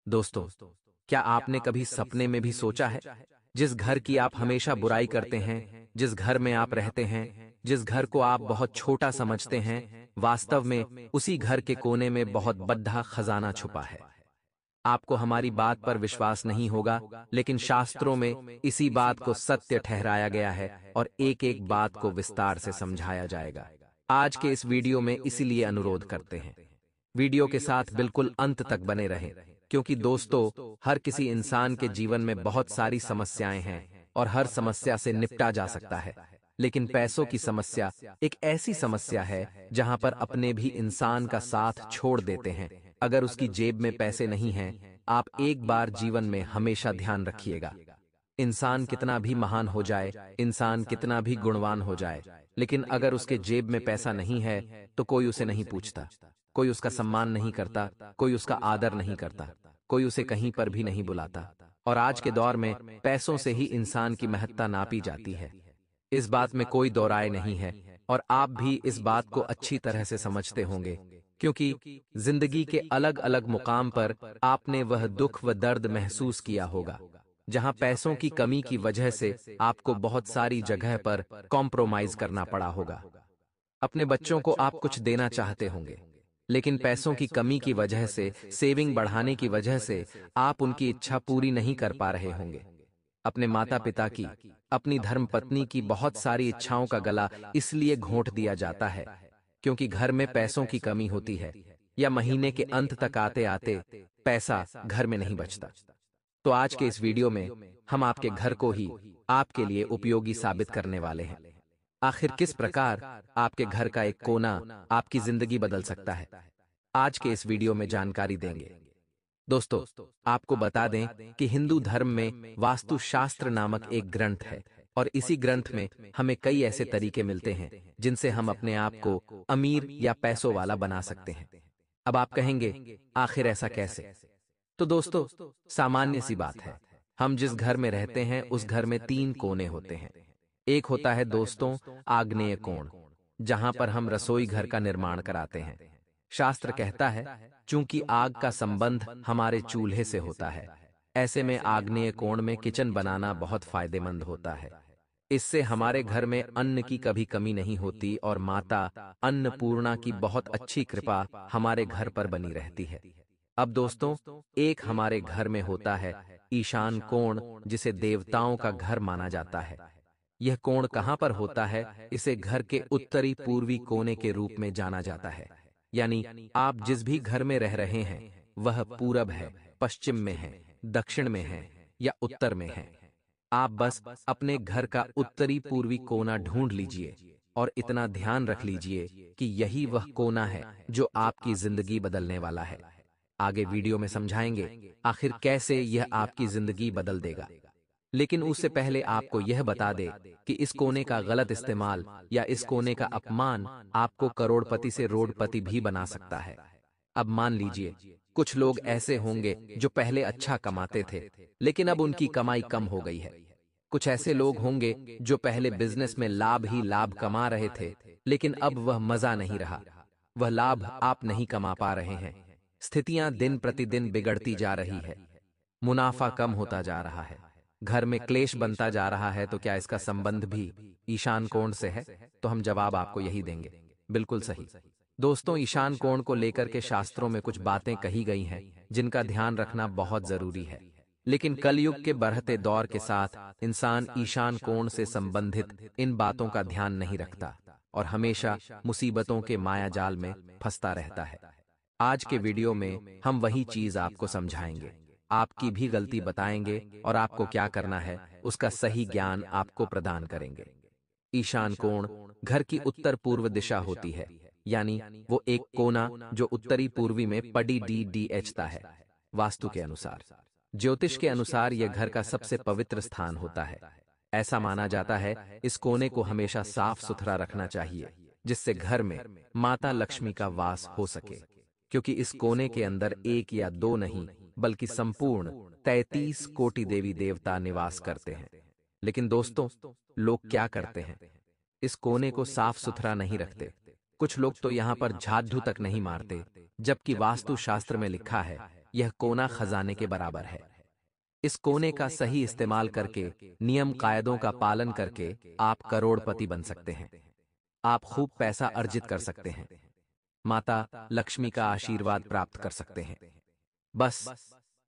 दोस्तों, क्या आपने कभी सपने में भी सोचा है, जिस घर की आप हमेशा बुराई करते हैं, जिस घर में आप रहते हैं, जिस घर को आप बहुत छोटा समझते हैं, वास्तव में उसी घर के कोने में बहुत बड़ा खजाना छुपा है। आपको हमारी बात पर विश्वास नहीं होगा, लेकिन शास्त्रों में इसी बात को सत्य ठहराया गया है और एक-एक बात को विस्तार से समझाया जाएगा। आज के इस वीडियो में इसीलिए अनुरोध करते हैं, वीडियो के साथ बिल्कुल अंत तक बने रहें, क्योंकि दोस्तों, हर किसी इंसान के जीवन में बहुत सारी समस्याएं हैं और हर समस्या से निपटा जा सकता है। लेकिन पैसों की समस्या एक ऐसी समस्या है जहां पर अपने भी इंसान का साथ छोड़ देते हैं। अगर उसकी जेब में पैसे नहीं हैं, आप एक बार जीवन में हमेशा ध्यान रखिएगा। इंसान कितना भी महान हो जाए, इंसान कितना भी गुणवान हो जाए, लेकिन अगर उसके जेब में पैसा नहीं है तो कोई उसे नहीं पूछता, कोई उसका सम्मान नहीं करता, कोई उसका आदर नहीं करता, कोई उसे कहीं पर भी नहीं बुलाता। और आज के दौर में पैसों से ही इंसान की महत्ता नापी जाती है। इस बात में कोई दो राय नहीं है और आप भी इस बात को अच्छी तरह से समझते होंगे, क्योंकि जिंदगी के अलग-अलग मुकाम पर आपने वह दुख व दर्द महसूस किया होगा, जहां पैसों की कमी की वजह से आपको बहुत सारी जगह पर कॉम्प्रोमाइज करना पड़ा होगा। अपने बच्चों को आप कुछ देना चाहते होंगे, लेकिन पैसों की कमी की वजह से, सेविंग बढ़ाने की वजह से आप उनकी इच्छा पूरी नहीं कर पा रहे होंगे। अपने माता पिता की, अपनी धर्मपत्नी की बहुत सारी इच्छाओं का गला इसलिए घोंट दिया जाता है क्योंकि घर में पैसों की कमी होती है, या महीने के अंत तक आते आते पैसा घर में नहीं बचता। तो आज के इस वीडियो में हम आपके घर को ही आपके लिए उपयोगी साबित करने वाले हैं। आखिर किस प्रकार आपके घर का एक कोना आपकी जिंदगी बदल सकता है, आज के इस वीडियो में जानकारी देंगे। दोस्तों, आपको बता दें कि हिंदू धर्म में वास्तुशास्त्र नामक एक ग्रंथ है और इसी ग्रंथ में हमें कई ऐसे तरीके मिलते हैं जिनसे हम अपने आप को अमीर या पैसों वाला बना सकते हैं। अब आप कहेंगे, आखिर ऐसा कैसे? तो दोस्तों, सामान्य सी बात है। हम जिस घर में रहते हैं उस घर में 3 कोने होते हैं। एक होता है दोस्तों आग्नेय कोण, जहां पर हम रसोई घर का निर्माण कराते हैं। शास्त्र कहता है, चूंकि आग का संबंध हमारे चूल्हे से होता है, ऐसे में आग्नेय कोण में किचन बनाना बहुत फायदेमंद होता है। इससे हमारे घर में अन्न की कभी कमी नहीं होती और माता अन्नपूर्णा की बहुत अच्छी कृपा हमारे घर पर बनी रहती है। अब दोस्तों, एक हमारे घर में होता है ईशान कोण, जिसे देवताओं का घर माना जाता है। यह कोण कहां पर होता है? इसे घर के उत्तरी पूर्वी कोने के रूप में जाना जाता है। यानी आप जिस भी घर में रह रहे हैं वह पूरब है, पश्चिम में है, दक्षिण में है या उत्तर में है। आप बस अपने घर का उत्तरी पूर्वी कोना ढूंढ लीजिए और इतना ध्यान रख लीजिए कि यही वह कोना है जो आपकी जिंदगी बदलने वाला है। आगे वीडियो में समझाएंगे आखिर कैसे यह आपकी जिंदगी बदल देगा। लेकिन उससे पहले आपको यह बता दे कि इस कोने का गलत इस्तेमाल या इस कोने का अपमान आपको करोड़पति से रोडपति भी बना सकता है। अब मान लीजिए, कुछ लोग ऐसे होंगे जो पहले अच्छा कमाते थे, लेकिन अब उनकी कमाई कम हो गई है। कुछ ऐसे लोग होंगे जो पहले बिजनेस में लाभ ही लाभ कमा रहे थे, लेकिन अब वह मजा नहीं रहा, वह लाभ आप नहीं कमा पा रहे हैं। स्थितियां दिन प्रतिदिन बिगड़ती जा रही है, मुनाफा कम होता जा रहा है, घर में क्लेश बनता जा रहा है। तो क्या इसका संबंध भी ईशान कोण से है? तो हम जवाब आपको यही देंगे, बिल्कुल सही। दोस्तों, ईशान कोण को लेकर के शास्त्रों में कुछ बातें कही गई हैं जिनका ध्यान रखना बहुत जरूरी है। लेकिन कलयुग के बढ़ते दौर के साथ इंसान ईशान कोण से संबंधित इन बातों का ध्यान नहीं रखता और हमेशा मुसीबतों के मायाजाल में फंसता रहता है। आज के वीडियो में हम वही चीज आपको समझाएंगे, आपकी भी गलती बताएंगे और आपको क्या करना है उसका सही ज्ञान आपको प्रदान करेंगे। ईशान कोण घर की उत्तर पूर्व दिशा होती है, यानी वो एक कोना जो उत्तरी पूर्वी में पड़ी डीएचता है। वास्तु के अनुसार, ज्योतिष के अनुसार यह घर का सबसे पवित्र स्थान होता है। ऐसा माना जाता है इस कोने को हमेशा साफ सुथरा रखना चाहिए, जिससे घर में माता लक्ष्मी का वास हो सके, क्योंकि इस कोने के अंदर एक या दो नहीं बल्कि संपूर्ण 33 कोटि देवी देवता निवास करते हैं। लेकिन दोस्तों, लोग क्या करते हैं? इस कोने को साफ सुथरा नहीं रखते। कुछ लोग तो यहाँ पर झाड़ू तक नहीं मारते, जबकि वास्तु शास्त्र में लिखा है यह कोना खजाने के बराबर है। इस कोने का सही इस्तेमाल करके, नियम कायदों का पालन करके आप करोड़पति बन सकते हैं। आप खूब पैसा अर्जित कर सकते हैं। माता लक्ष्मी का आशीर्वाद प्राप्त कर सकते हैं। बस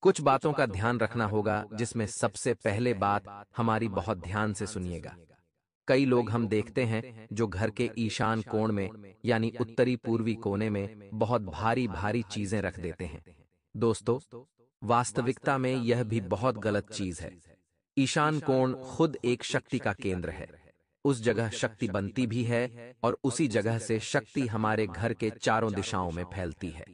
कुछ बातों का ध्यान रखना होगा, जिसमें सबसे पहले बात हमारी बहुत ध्यान से सुनिएगा। कई लोग हम देखते हैं जो घर के ईशान कोण में यानी उत्तरी पूर्वी कोने में बहुत भारी भारी चीजें रख देते हैं। दोस्तों, वास्तविकता में यह भी बहुत गलत चीज है। ईशान कोण खुद एक शक्ति का केंद्र है। उस जगह शक्ति बनती भी है और उसी जगह से शक्ति हमारे घर के चारों दिशाओं में फैलती है।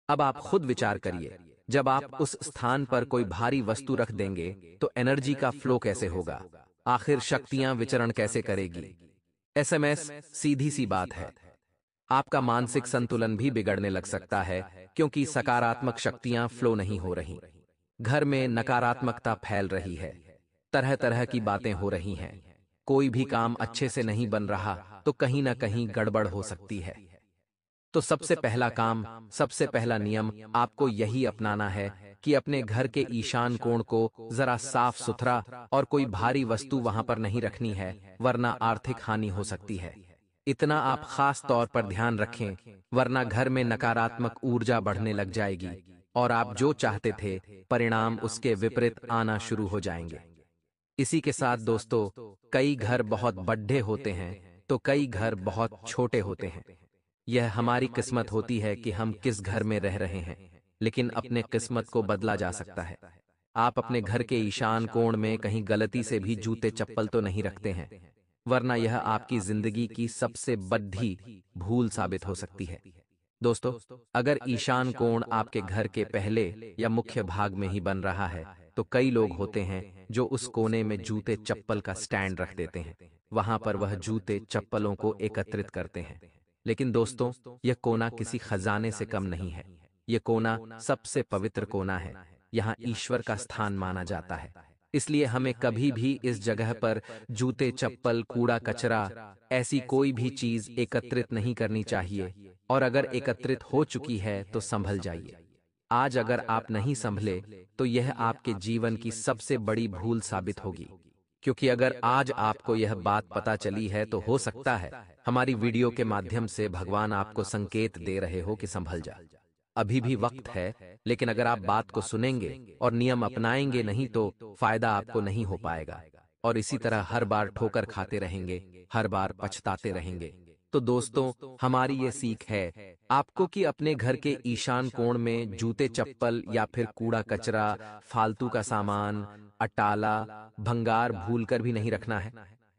अब आप खुद विचार करिए, जब आप उस स्थान पर कोई भारी वस्तु रख देंगे तो एनर्जी का फ्लो कैसे होगा? आखिर शक्तियां विचरण कैसे करेगी? एसएमएस सीधी सी बात है, आपका मानसिक संतुलन भी बिगड़ने लग सकता है, क्योंकि सकारात्मक शक्तियां फ्लो नहीं हो रही। घर में नकारात्मकता फैल रही है, तरह तरह की बातें हो रही हैं, कोई भी काम अच्छे से नहीं बन रहा, तो कहीं ना कहीं गड़बड़ हो सकती है। तो सबसे पहला काम, सबसे पहला नियम आपको यही अपनाना है कि अपने घर के ईशान कोण को जरा साफ सुथरा और कोई भारी वस्तु वहां पर नहीं रखनी है, वरना आर्थिक हानि हो सकती है। इतना आप खास तौर पर ध्यान रखें, वरना घर में नकारात्मक ऊर्जा बढ़ने लग जाएगी और आप जो चाहते थे परिणाम उसके विपरीत आना शुरू हो जाएंगे। इसी के साथ दोस्तों, कई घर बहुत बड़े होते हैं तो कई घर बहुत छोटे होते हैं। यह हमारी किस्मत होती है कि हम किस घर में रह रहे हैं, लेकिन अपने किस्मत को बदला जा सकता है। आप अपने घर के ईशान कोण में कहीं गलती से भी जूते चप्पल तो नहीं रखते हैं, वरना यह आपकी जिंदगी की सबसे बड़ी भूल साबित हो सकती है। दोस्तों, अगर ईशान कोण आपके घर के पहले या मुख्य भाग में ही बन रहा है, तो कई लोग होते हैं जो उस कोने में जूते चप्पल का स्टैंड रख देते हैं। वहां पर वह जूते चप्पलों को एकत्रित करते हैं। लेकिन दोस्तों, यह कोना किसी खजाने से कम नहीं है। यह कोना सबसे पवित्र कोना है। यहाँ ईश्वर का स्थान माना जाता है। इसलिए हमें कभी भी इस जगह पर जूते चप्पल, कूड़ा कचरा, ऐसी कोई भी चीज एकत्रित नहीं करनी चाहिए। और अगर एकत्रित हो चुकी है तो संभल जाइए। आज अगर आप नहीं संभले तो यह आपके जीवन की सबसे बड़ी भूल साबित होगी। क्योंकि अगर आज आपको यह बात पता चली है, तो हो सकता है हमारी वीडियो के माध्यम से भगवान आपको संकेत दे रहे हो कि संभल जा। अभी भी वक्त है, लेकिन अगर आप बात को सुनेंगे और नियम अपनाएंगे नहीं तो फायदा आपको नहीं हो पाएगा और इसी तरह हर बार ठोकर खाते रहेंगे, हर बार पछताते रहेंगे। तो दोस्तों, हमारी ये सीख है आपको कि अपने घर के ईशान कोण में जूते चप्पल या फिर कूड़ा कचरा, फालतू का सामान, अटाला, भंगार भूलकर भी नहीं रखना है,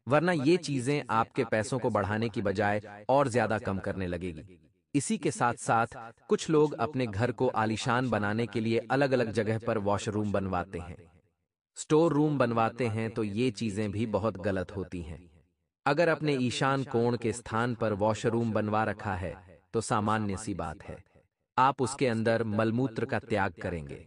वरना ये चीजें आपके पैसों को बढ़ाने की बजाय और ज्यादा कम करने लगेगी। इसी के साथ साथ कुछ लोग अपने घर को आलीशान बनाने के लिए अलग अलग जगह पर वॉशरूम बनवाते हैं, स्टोर रूम बनवाते हैं, तो ये चीजें भी बहुत गलत होती हैं। अगर अपने ईशान कोण के स्थान पर वॉशरूम बनवा रखा है तो सामान्य सी बात है, आप उसके अंदर मलमूत्र का त्याग करेंगे।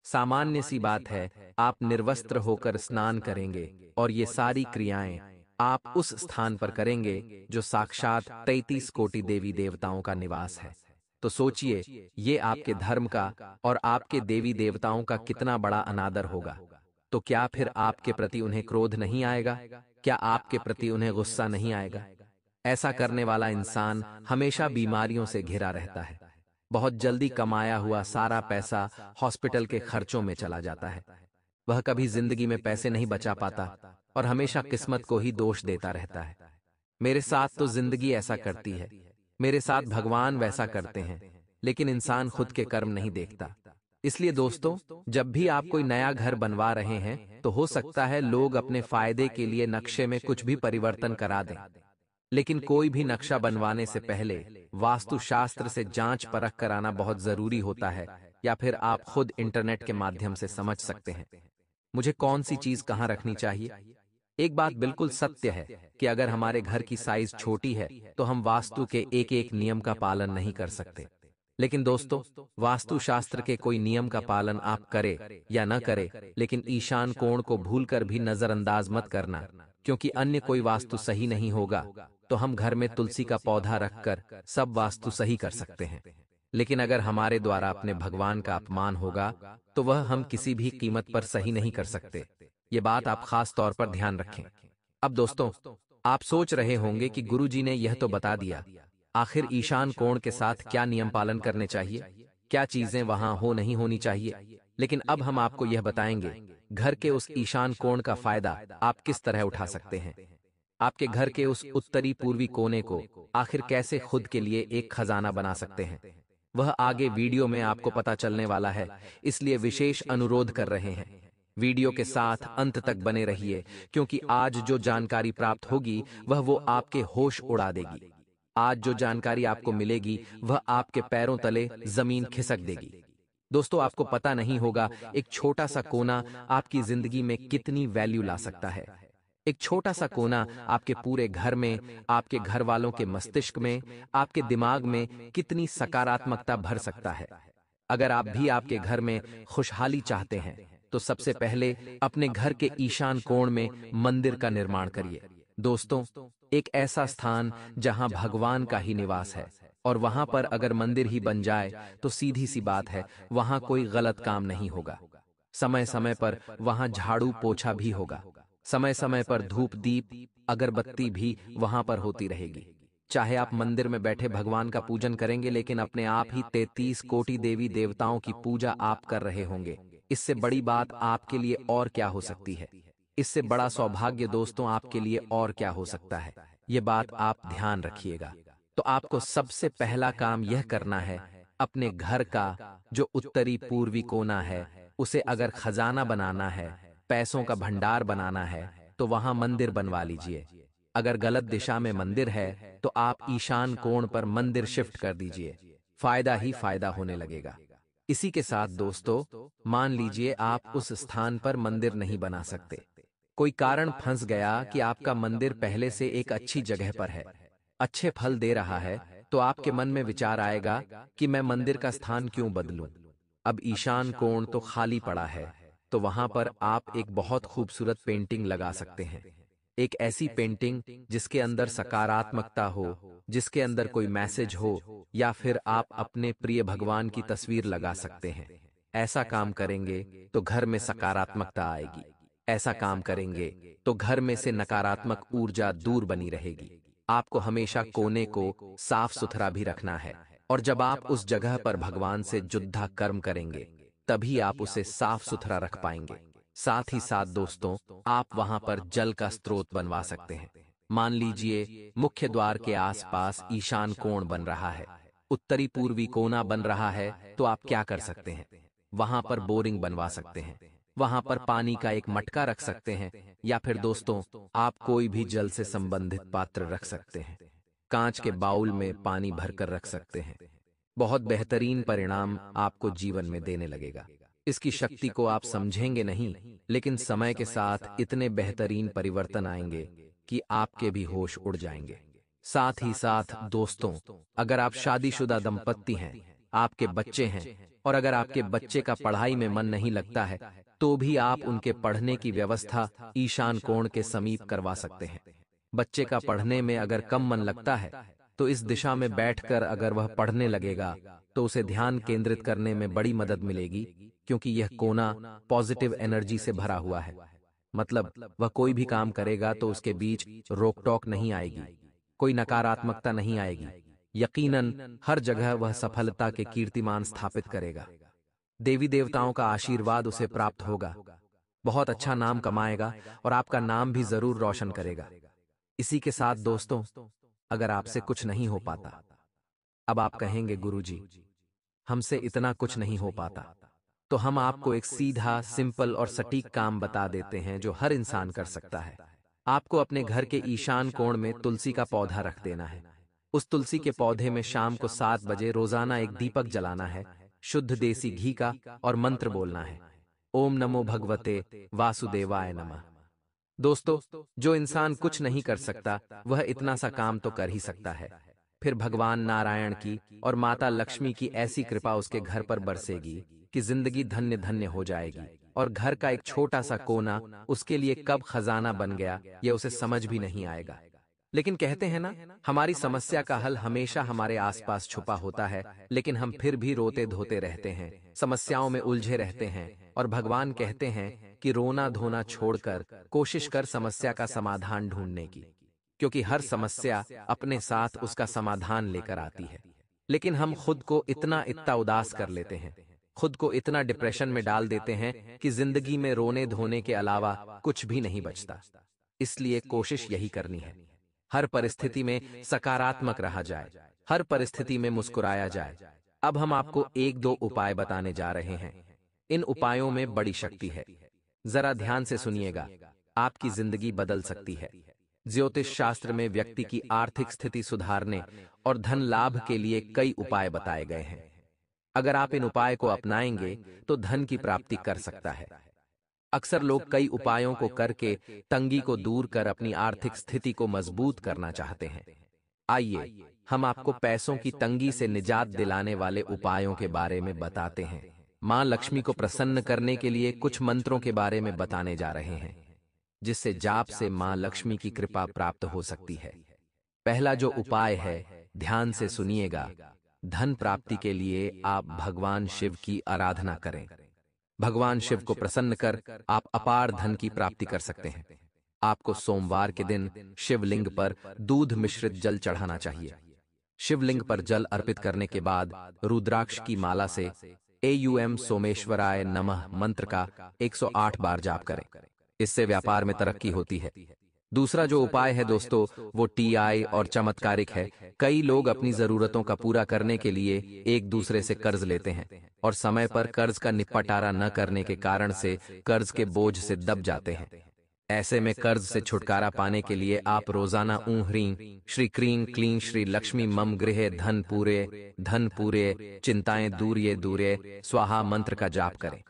सामान्य सी बात है, आप निर्वस्त्र होकर स्नान करेंगे और ये सारी क्रियाएं आप उस स्थान पर करेंगे जो साक्षात 33 कोटि देवी देवताओं का निवास है। तो सोचिए, ये आपके धर्म का और आपके देवी देवताओं का कितना बड़ा अनादर होगा। तो क्या फिर आपके प्रति उन्हें क्रोध नहीं आएगा? क्या आपके प्रति उन्हें गुस्सा नहीं आएगा? ऐसा करने वाला इंसान हमेशा बीमारियों से घिरा रहता है। बहुत जल्दी कमाया हुआ सारा पैसा हॉस्पिटल के खर्चों में चला जाता है। वह कभी जिंदगी में पैसे नहीं बचा पाता और हमेशा किस्मत को ही दोष देता रहता है। मेरे साथ तो जिंदगी ऐसा करती है, मेरे साथ भगवान वैसा करते हैं, लेकिन इंसान खुद के कर्म नहीं देखता। इसलिए दोस्तों, जब भी आप कोई नया घर बनवा रहे हैं, तो हो सकता है लोग अपने फायदे के लिए नक्शे में कुछ भी परिवर्तन करा दें, लेकिन कोई भी नक्शा बनवाने से पहले वास्तुशास्त्र से जांच परख कराना बहुत जरूरी होता है। या फिर आप खुद इंटरनेट के माध्यम से समझ सकते हैं मुझे कौन सी चीज कहां रखनी चाहिए। एक बात बिल्कुल सत्य है कि अगर हमारे घर की साइज छोटी है तो हम वास्तु के एक एक नियम का पालन नहीं कर सकते। लेकिन दोस्तों, वास्तुशास्त्र के कोई नियम का पालन आप करें या न करें, लेकिन ईशान कोण को भूलकर भी नजरअंदाज मत करना, क्योंकि अन्य कोई वास्तु सही नहीं होगा तो हम घर में तुलसी का पौधा रखकर सब वास्तु सही कर सकते हैं। लेकिन अगर हमारे द्वारा अपने भगवान का अपमान होगा तो वह हम किसी भी कीमत पर सही नहीं कर सकते। ये बात आप खास तौर पर ध्यान रखें। अब दोस्तों, आप सोच रहे होंगे कि गुरुजी ने यह तो बता दिया, आखिर ईशान कोण के साथ क्या नियम पालन करने चाहिए, क्या चीजें वहां हो नहीं होनी चाहिए। लेकिन अब हम आपको यह बताएंगे, घर के उस ईशान कोण का फायदा आप किस तरह उठा सकते हैं। आपके घर के उस उत्तरी पूर्वी कोने को आखिर कैसे खुद के लिए एक खजाना बना सकते हैं, वह आगे वीडियो में आपको पता चलने वाला है। इसलिए विशेष अनुरोध कर रहे हैं, वीडियो के साथ अंत तक बने रहिए, क्योंकि आज जो जानकारी प्राप्त होगी वह वो आपके होश उड़ा देगी। आज जो जानकारी आपको मिलेगी वह आपके पैरों तले जमीन खिसक देगी। दोस्तों, आपको पता नहीं होगा एक छोटा सा कोना आपकी जिंदगी में कितनी वैल्यू ला सकता है। एक छोटा सा कोना आपके पूरे घर में, आपके घर वालों के मस्तिष्क में, आपके दिमाग में कितनी सकारात्मकता भर सकता है। अगर आप भी आपके घर में खुशहाली चाहते हैं तो सबसे पहले अपने घर के ईशान कोण में मंदिर का निर्माण करिए। दोस्तों, एक ऐसा स्थान जहां भगवान का ही निवास है, और वहां पर अगर मंदिर ही बन जाए तो सीधी सी बात है, वहां कोई गलत काम नहीं होगा। समय समय पर वहां झाड़ू पोछा भी होगा, समय समय पर धूप दीप अगरबत्ती भी वहां पर होती रहेगी। चाहे आप मंदिर में बैठे भगवान का पूजन करेंगे, लेकिन अपने आप ही 33 कोटि देवी देवताओं की पूजा आप कर रहे होंगे। इससे बड़ी बात आपके लिए और क्या हो सकती है। इससे बड़ा सौभाग्य दोस्तों आपके लिए और क्या हो सकता है। ये बात आप ध्यान रखिएगा। तो आपको सबसे पहला काम यह करना है, अपने घर का जो उत्तरी पूर्वी कोना है उसे अगर खजाना बनाना है, पैसों का भंडार बनाना है, तो वहां मंदिर बनवा लीजिए। अगर गलत दिशा में मंदिर है तो आप ईशान कोण पर मंदिर शिफ्ट कर दीजिए, फायदा ही फायदा होने लगेगा। इसी के साथ दोस्तों, मान लीजिए आप उस स्थान पर मंदिर नहीं बना सकते, कोई कारण फंस गया कि आपका मंदिर पहले से एक अच्छी जगह पर है, अच्छे फल दे रहा है, तो आपके मन में विचार आएगा कि मैं मंदिर का स्थान क्यों बदलूं। अब ईशान कोण तो खाली पड़ा है, तो वहां पर आप एक बहुत खूबसूरत पेंटिंग लगा सकते हैं। एक ऐसी पेंटिंग जिसके अंदर सकारात्मकता हो, जिसके अंदर कोई मैसेज हो, या फिर आप अपने प्रिय भगवान की तस्वीर लगा सकते हैं। ऐसा काम करेंगे तो घर में सकारात्मकता आएगी। ऐसा काम करेंगे तो घर में से नकारात्मक ऊर्जा दूर बनी रहेगी। आपको हमेशा कोने को साफ सुथरा भी रखना है, और जब आप उस जगह पर भगवान से जुद्धा कर्म करेंगे तभी आप उसे साफ सुथरा रख पाएंगे। साथ ही साथ दोस्तों, आप वहां पर जल का स्रोत बनवा सकते हैं। मान लीजिए मुख्य द्वार के आसपास ईशान कोण बन रहा है, उत्तरी पूर्वी कोना बन रहा है, तो आप क्या कर सकते हैं, वहां पर बोरिंग बनवा सकते हैं, वहां पर पानी का एक मटका रख सकते हैं, या फिर दोस्तों आप कोई भी जल से संबंधित पात्र रख सकते हैं। कांच के बाउल में पानी भरकर रख सकते हैं। बहुत बेहतरीन परिणाम आपको जीवन में देने लगेगा। इसकी शक्ति को आप समझेंगे नहीं, लेकिन समय के साथ इतने बेहतरीन परिवर्तन आएंगे कि आपके भी होश उड़ जाएंगे। साथ ही साथ दोस्तों, अगर आप शादीशुदा दंपत्ति हैं, आपके बच्चे हैं, और अगर आपके बच्चे का पढ़ाई में मन नहीं लगता है, तो भी आप उनके पढ़ने की व्यवस्था ईशान कोण के समीप करवा सकते हैं। बच्चे का पढ़ने में अगर कम मन लगता है, तो इस दिशा में बैठकर अगर वह पढ़ने लगेगा तो उसे ध्यान केंद्रित करने में बड़ी मदद मिलेगी, क्योंकि यह कोना पॉजिटिव एनर्जी से भरा हुआ है। मतलब वह कोई भी काम करेगा तो उसके बीच रोक टोक नहीं आएगी, कोई नकारात्मकता नहीं आएगी। यकीनन हर जगह वह सफलता के कीर्तिमान स्थापित करेगा। देवी देवताओं का आशीर्वाद उसे प्राप्त होगा, बहुत अच्छा नाम कमाएगा, और आपका नाम भी जरूर रोशन करेगा। इसी के साथ दोस्तों, अगर आपसे कुछ नहीं हो पाता, अब आप कहेंगे गुरुजी हमसे इतना कुछ नहीं हो पाता, तो हम आपको एक सीधा सिंपल और सटीक काम बता देते हैं जो हर इंसान कर सकता है। आपको अपने घर के ईशान कोण में तुलसी का पौधा रख देना है। उस तुलसी के पौधे में शाम को 7 बजे रोजाना एक दीपक जलाना है, शुद्ध देसी घी का, और मंत्र बोलना है, ओम नमो भगवते वासुदेवाय नमः। दोस्तों, जो इंसान कुछ नहीं कर सकता वह इतना सा काम तो कर ही सकता है। फिर भगवान नारायण की और माता लक्ष्मी की ऐसी कृपा उसके घर पर बरसेगी कि जिंदगी धन्य धन्य हो जाएगी, और घर का एक छोटा सा कोना उसके लिए कब खजाना बन गया यह उसे समझ भी नहीं आएगा। लेकिन कहते हैं ना, हमारी समस्या का हल हमेशा हमारे आसपास छुपा होता है, लेकिन हम फिर भी रोते धोते रहते हैं, समस्याओं में उलझे रहते हैं। और भगवान कहते हैं कि रोना धोना छोड़कर कोशिश कर समस्या का समाधान ढूंढने की, क्योंकि हर समस्या अपने साथ उसका समाधान लेकर आती है। लेकिन हम खुद को इतना उदास कर लेते हैं, खुद को इतना डिप्रेशन में डाल देते हैं कि जिंदगी में रोने धोने के अलावा कुछ भी नहीं बचता। इसलिए कोशिश यही करनी है, हर परिस्थिति में सकारात्मक रहा जाए, हर परिस्थिति में मुस्कुराया जाए। अब हम आपको एक दो उपाय बताने जा रहे हैं। इन उपायों में बड़ी शक्ति है, जरा ध्यान से सुनिएगा, आपकी जिंदगी बदल सकती है। ज्योतिष शास्त्र में व्यक्ति की आर्थिक स्थिति सुधारने और धन लाभ के लिए कई उपाय बताए गए हैं। अगर आप इन उपाय को अपनाएंगे तो धन की प्राप्ति कर सकता है। अक्सर लोग कई उपायों को करके तंगी को दूर कर अपनी आर्थिक स्थिति को मजबूत करना चाहते हैं। आइए हम आपको पैसों की तंगी से निजात दिलाने वाले उपायों के बारे में बताते हैं। मां लक्ष्मी को प्रसन्न करने के लिए कुछ मंत्रों के बारे में बताने जा रहे हैं, जिससे जाप से मां लक्ष्मी की कृपा प्राप्त हो सकती है। पहला जो उपाय है, ध्यान से सुनिएगा। धन प्राप्ति के लिए आप भगवान शिव की आराधना करें। भगवान शिव को प्रसन्न कर आप अपार धन की प्राप्ति कर सकते हैं। आपको सोमवार के दिन शिवलिंग पर दूध मिश्रित जल चढ़ाना चाहिए। शिवलिंग पर जल अर्पित करने के बाद रुद्राक्ष की माला से एयूएम सोमेश्वराय नमः मंत्र का 108 बार जाप करें। इससे व्यापार में तरक्की होती है। दूसरा जो उपाय है दोस्तों, वो टीआई और चमत्कारिक है। कई लोग अपनी जरूरतों का पूरा करने के लिए एक दूसरे से कर्ज लेते हैं और समय पर कर्ज का निपटारा न करने के कारण से कर्ज के बोझ से दब जाते हैं। ऐसे में कर्ज से छुटकारा पाने के लिए आप रोजाना ऊं ह्रीं श्री क्रीं क्लीं श्री लक्ष्मी मम गृहे धन पूरे चिंताएं दूरिये दूरे स्वाहा मंत्र का जाप करें।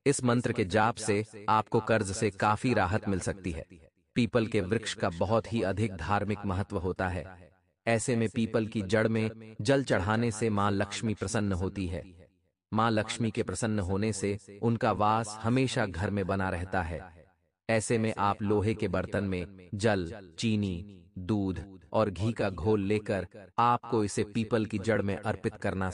इस मंत्र के जाप से आपको कर्ज से काफी राहत मिल सकती है। पीपल के वृक्ष का बहुत ही अधिक धार्मिक महत्व होता है। ऐसे में पीपल की जड़ में जल चढ़ाने से मां लक्ष्मी प्रसन्न होती है। मां लक्ष्मी के प्रसन्न होने से उनका वास हमेशा घर में बना रहता है। ऐसे में आप लोहे के बर्तन में जल, चीनी, दूध और घी का घोल लेकर आपको इसे पीपल की जड़ में अर्पित करना